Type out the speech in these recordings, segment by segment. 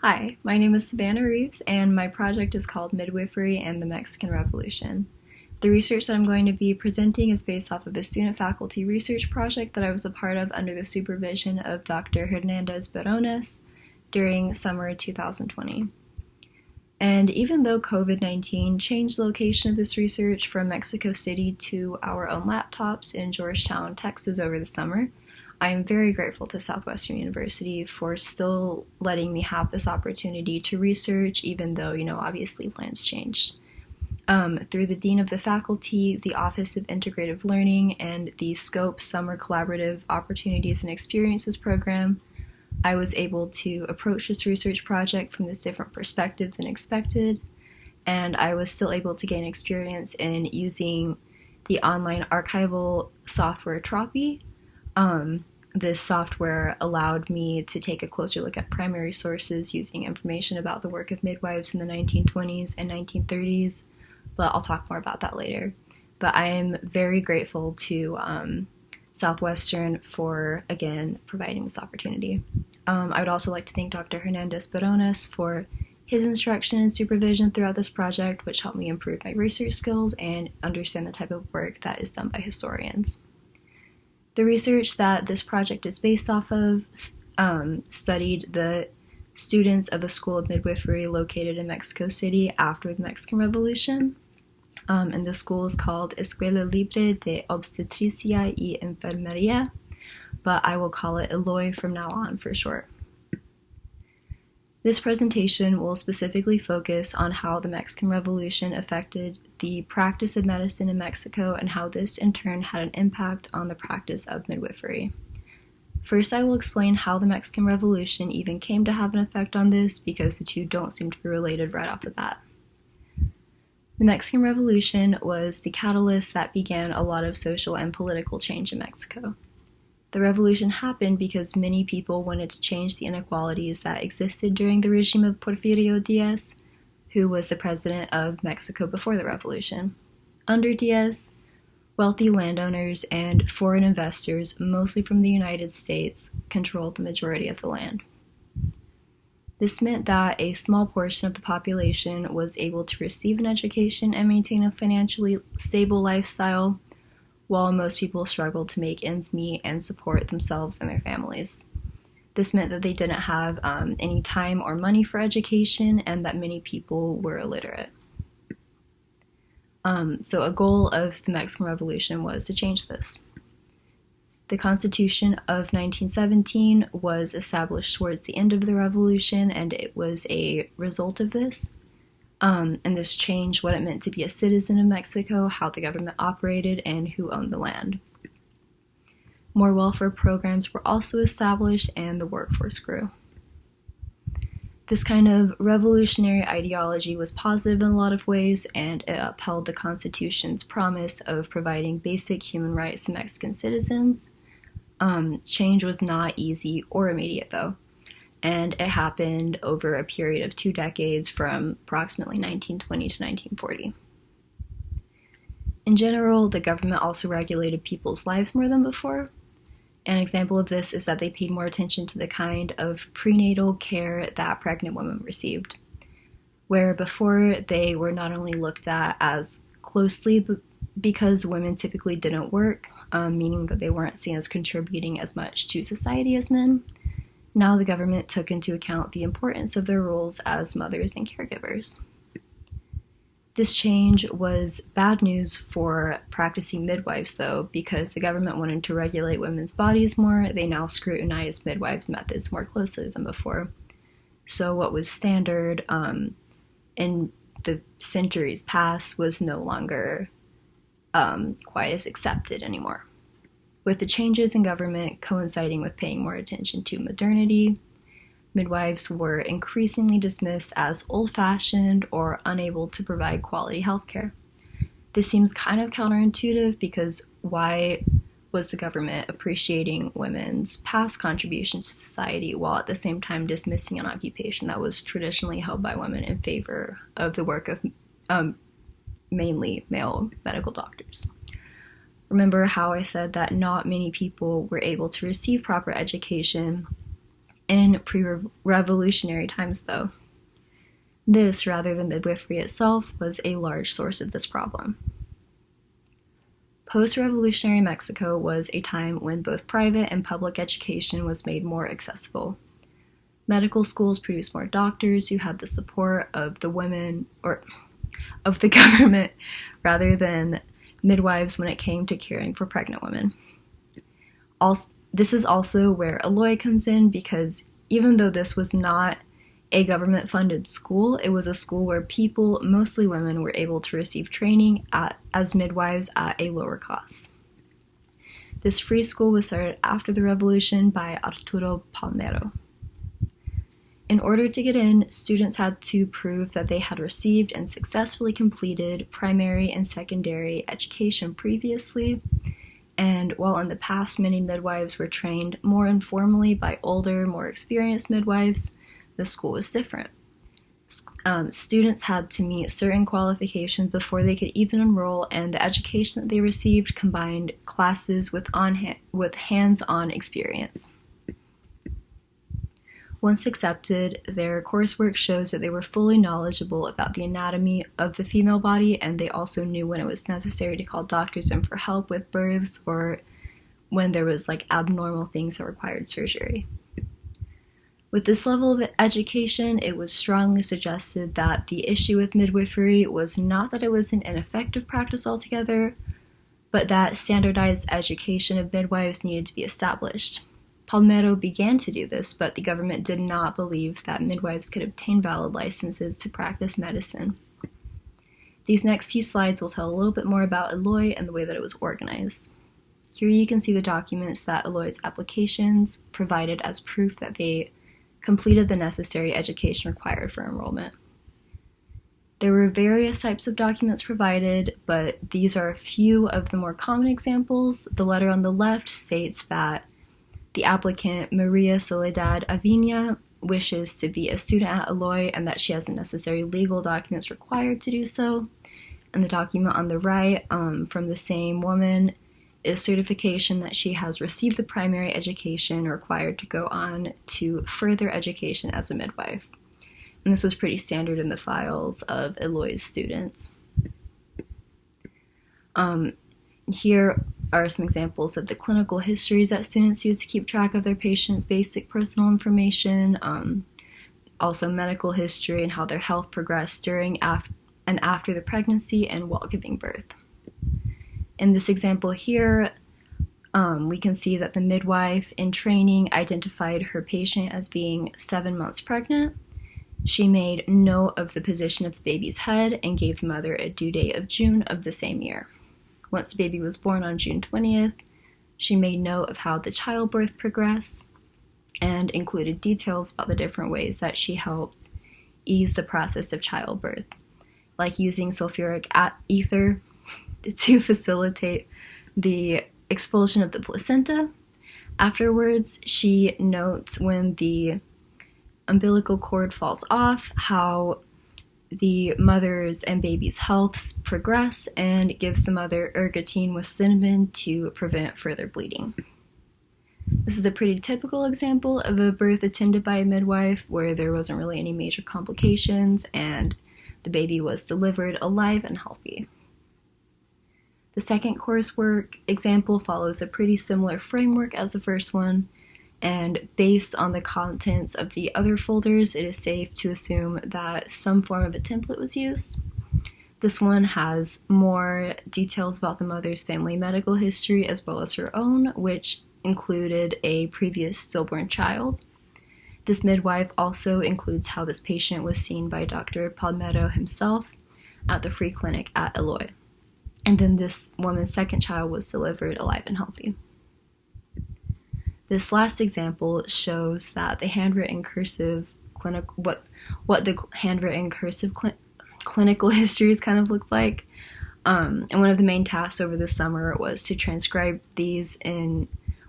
Hi, my name is Savannah Reeves, and my project is called Midwifery and the Mexican Revolution. The research that I'm going to be presenting is based off of a student-faculty research project that I was a part of under the supervision of Dr. Hernandez Berrones during summer 2020. And even though COVID-19 changed the location of this research from Mexico City to our own laptops in Georgetown, Texas over the summer, I am very grateful to Southwestern University for still letting me have this opportunity to research, even though, obviously plans changed. Through the Dean of the Faculty, the Office of Integrative Learning, and the SCOPE Summer Collaborative Opportunities and Experiences program, I was able to approach this research project from this different perspective than expected, and I was still able to gain experience in using the online archival software Tropy. This software allowed me to take a closer look at primary sources using information about the work of midwives in the 1920s and 1930s, but I'll talk more about that later. But I am very grateful to Southwestern for, again, providing this opportunity. I would also like to thank Dr. Hernandez Berrones for his instruction and supervision throughout this project, which helped me improve my research skills and understand the type of work that is done by historians. The research that this project is based off of studied the students of a school of midwifery located in Mexico City after the Mexican Revolution. And the school is called Escuela Libre de Obstetricia y Enfermería, but I will call it Eloy from now on for short. This presentation will specifically focus on how the Mexican Revolution affected the practice of medicine in Mexico and how this in turn had an impact on the practice of midwifery. First, I will explain how the Mexican Revolution even came to have an effect on this, because the two don't seem to be related right off the bat. The Mexican Revolution was the catalyst that began a lot of social and political change in Mexico. The revolution happened because many people wanted to change the inequalities that existed during the regime of Porfirio Diaz, who was the president of Mexico before the revolution. Under Diaz, wealthy landowners and foreign investors, mostly from the United States, controlled the majority of the land. This meant that a small portion of the population was able to receive an education and maintain a financially stable lifestyle, while most people struggled to make ends meet and support themselves and their families. This meant that they didn't have any time or money for education, and that many people were illiterate. So a goal of the Mexican Revolution was to change this. The Constitution of 1917 was established towards the end of the revolution, and it was a result of this. And this changed what it meant to be a citizen of Mexico, how the government operated, and who owned the land. More welfare programs were also established, and the workforce grew. This kind of revolutionary ideology was positive in a lot of ways, and it upheld the Constitution's promise of providing basic human rights to Mexican citizens. Change was not easy or immediate, though, and it happened over a period of 2 decades from approximately 1920 to 1940. In general, the government also regulated people's lives more than before. An example of this is that they paid more attention to the kind of prenatal care that pregnant women received, where before they were not only looked at as closely but because women typically didn't work, meaning that they weren't seen as contributing as much to society as men. Now the government took into account the importance of their roles as mothers and caregivers. This change was bad news for practicing midwives, though, because the government wanted to regulate women's bodies more. They now scrutinized midwives' methods more closely than before. So what was standard in the centuries past was no longer quite as accepted anymore. With the changes in government coinciding with paying more attention to modernity, midwives were increasingly dismissed as old-fashioned or unable to provide quality health care. This seems kind of counterintuitive, because why was the government appreciating women's past contributions to society while at the same time dismissing an occupation that was traditionally held by women in favor of the work of mainly male medical doctors? Remember how I said that not many people were able to receive proper education in pre-revolutionary times, though. This, rather than midwifery itself, was a large source of this problem. Post-revolutionary Mexico was a time when both private and public education was made more accessible. Medical schools produced more doctors who had the support of the women, or of the government, rather than midwives when it came to caring for pregnant women. This is also where Eloy comes in, because even though this was not a government-funded school, it was a school where people, mostly women, were able to receive training as midwives at a lower cost. This free school was started after the revolution by Arturo Palmero. In order to get in, students had to prove that they had received and successfully completed primary and secondary education previously, and while in the past many midwives were trained more informally by older, more experienced midwives, the school was different. Students had to meet certain qualifications before they could even enroll, and the education that they received combined classes with hands-on experience. Once accepted, their coursework shows that they were fully knowledgeable about the anatomy of the female body, and they also knew when it was necessary to call doctors in for help with births or when there was abnormal things that required surgery. With this level of education, it was strongly suggested that the issue with midwifery was not that it was an ineffective practice altogether, but that standardized education of midwives needed to be established. Palmero began to do this, but the government did not believe that midwives could obtain valid licenses to practice medicine. These next few slides will tell a little bit more about Eloy and the way that it was organized. Here you can see the documents that Eloy's applications provided as proof that they completed the necessary education required for enrollment. There were various types of documents provided, but these are a few of the more common examples. The letter on the left states that the applicant, Maria Soledad Avina, wishes to be a student at Eloy and that she has the necessary legal documents required to do so. And the document on the right, from the same woman, is certification that she has received the primary education required to go on to further education as a midwife. And this was pretty standard in the files of Eloy's students. Here are some examples of the clinical histories that students use to keep track of their patients' basic personal information, also medical history and how their health progressed during and after the pregnancy and while giving birth. In this example here, we can see that the midwife in training identified her patient as being 7 months pregnant. She made note of the position of the baby's head and gave the mother a due date of June of the same year. Once the baby was born on June 20th, she made note of how the childbirth progressed and included details about the different ways that she helped ease the process of childbirth, like using sulfuric ether to facilitate the expulsion of the placenta. Afterwards, she notes when the umbilical cord falls off, how the mother's and baby's healths progress, and gives the mother ergotine with cinnamon to prevent further bleeding. This is a pretty typical example of a birth attended by a midwife where there wasn't really any major complications and the baby was delivered alive and healthy. The second coursework example follows a pretty similar framework as the first one, and based on the contents of the other folders, it is safe to assume that some form of a template was used. This one has more details about the mother's family medical history as well as her own, which included a previous stillborn child. This midwife also includes how this patient was seen by Dr. Palmero himself at the free clinic at Eloy. And then this woman's second child was delivered alive and healthy. This last example shows that the handwritten cursive what the handwritten cursive clinical histories kind of looked like. And one of the main tasks over the summer was to transcribe these in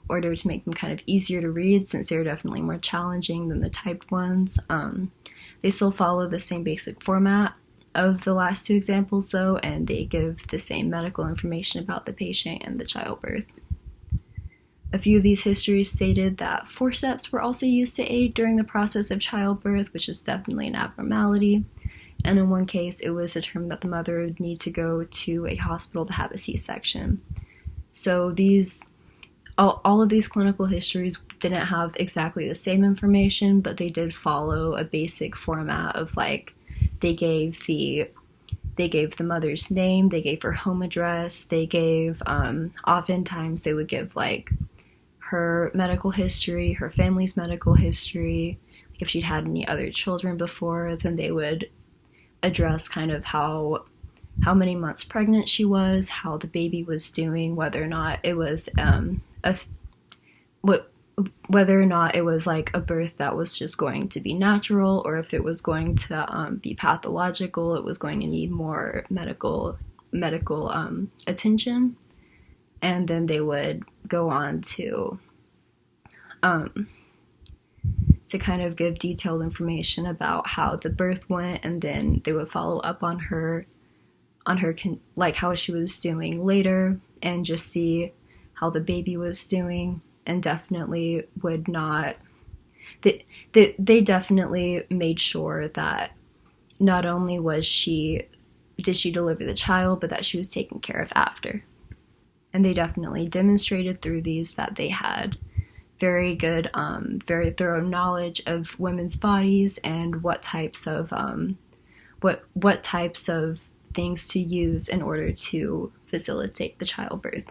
order to make them kind of easier to read, since they were definitely more challenging than the typed ones. They still follow the same basic format of the last two examples though, and they give the same medical information about the patient and the childbirth. A few of these histories stated that forceps were also used to aid during the process of childbirth, which is definitely an abnormality. And in one case, it was determined that the mother would need to go to a hospital to have a C-section. So all of these clinical histories didn't have exactly the same information, but they did follow a basic format of like they gave the mother's name, they gave her home address, they gave oftentimes they would give like her medical history, her family's medical history. Like if she'd had any other children before, then they would address kind of how many months pregnant she was, how the baby was doing, whether or not it was whether or not it was like a birth that was just going to be natural, or if it was going to be pathological, it was going to need more medical attention. And then they would go on to kind of give detailed information about how the birth went, and then they would follow up on her like how she was doing later, and just see how the baby was doing. And definitely would not they definitely made sure that not only did she deliver the child, but that she was taken care of after. And they definitely demonstrated through these that they had very good very thorough knowledge of women's bodies and what types of things to use in order to facilitate the childbirth.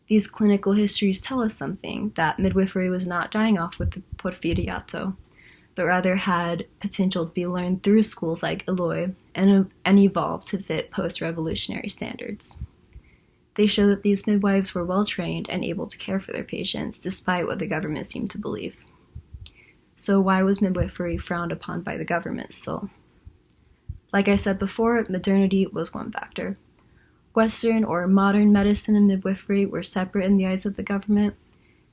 These clinical histories tell us something, that midwifery was not dying off with the Porfiriato, but rather had potential to be learned through schools like Libre and evolved to fit post-revolutionary standards. They show that these midwives were well-trained and able to care for their patients, despite what the government seemed to believe. So why was midwifery frowned upon by the government still? Like I said before, modernity was one factor. Western or modern medicine and midwifery were separate in the eyes of the government,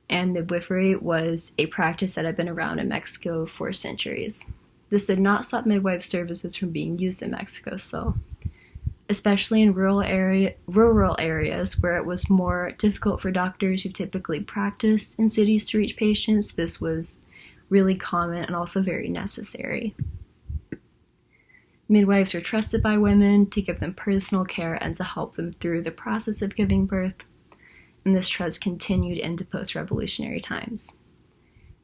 and midwifery was a practice that had been around in Mexico for centuries. This did not stop midwife services from being used in Mexico still, especially in rural areas where it was more difficult for doctors who typically practiced in cities to reach patients. This was really common and also very necessary. Midwives were trusted by women to give them personal care and to help them through the process of giving birth, and this trust continued into post-revolutionary times.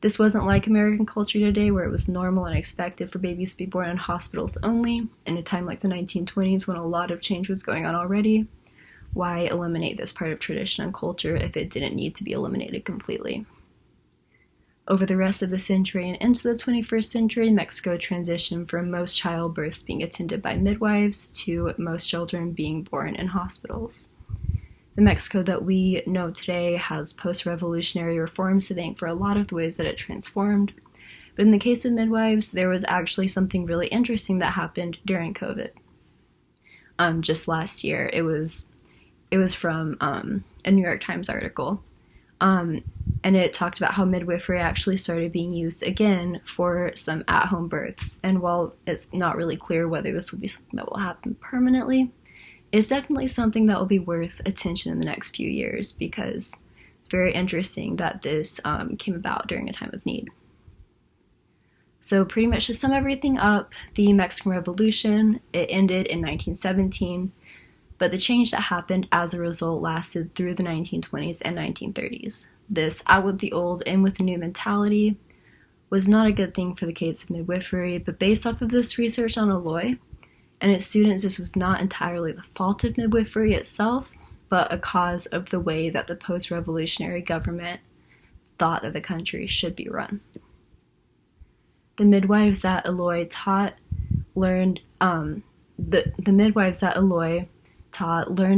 This wasn't like American culture today, where it was normal and expected for babies to be born in hospitals only, in a time like the 1920s when a lot of change was going on already. Why eliminate this part of tradition and culture if it didn't need to be eliminated completely? Over the rest of the century and into the 21st century, Mexico transitioned from most childbirths being attended by midwives to most children being born in hospitals. The Mexico that we know today has post-revolutionary reforms to thank for a lot of the ways that it transformed. But in the case of midwives, there was actually something really interesting that happened during COVID. Just last year, it was from a New York Times article. And it talked about how midwifery actually started being used again for some at-home births. And while it's not really clear whether this will be something that will happen permanently, it's definitely something that will be worth attention in the next few years, because it's very interesting that this came about during a time of need. So pretty much to sum everything up, the Mexican Revolution, it ended in 1917, but the change that happened as a result lasted through the 1920s and 1930s. This out with the old, in with the new mentality was not a good thing for the case of midwifery, but based off of this research on Eloy and its students, this was not entirely the fault of midwifery itself, but a cause of the way that the post-revolutionary government thought that the country should be run. The midwives that Eloy taught learned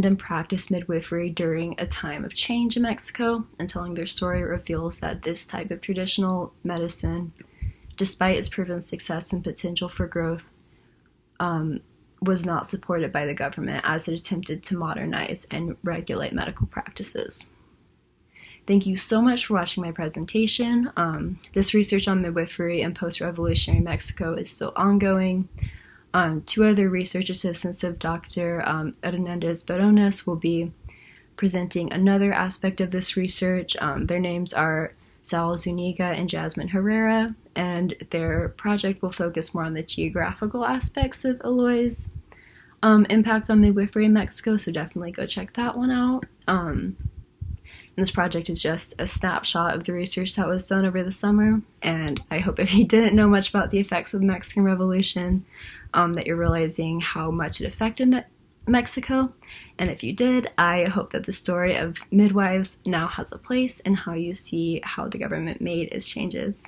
and practiced midwifery during a time of change in Mexico, and telling their story reveals that this type of traditional medicine, despite its proven success and potential for growth, was not supported by the government as it attempted to modernize and regulate medical practices. Thank you so much for watching my presentation. This research on midwifery in post-revolutionary Mexico is still ongoing. Two other research assistants of Dr. Hernandez Berrones will be presenting another aspect of this research. Their names are Sal Zuniga and Jasmine Herrera, and their project will focus more on the geographical aspects of Eloy's impact on midwifery in Mexico, so definitely go check that one out. And this project is just a snapshot of the research that was done over the summer, and I hope if you didn't know much about the effects of the Mexican Revolution, that you're realizing how much it affected Mexico, and if you did, I hope that the story of midwives now has a place in how you see how the government made its changes.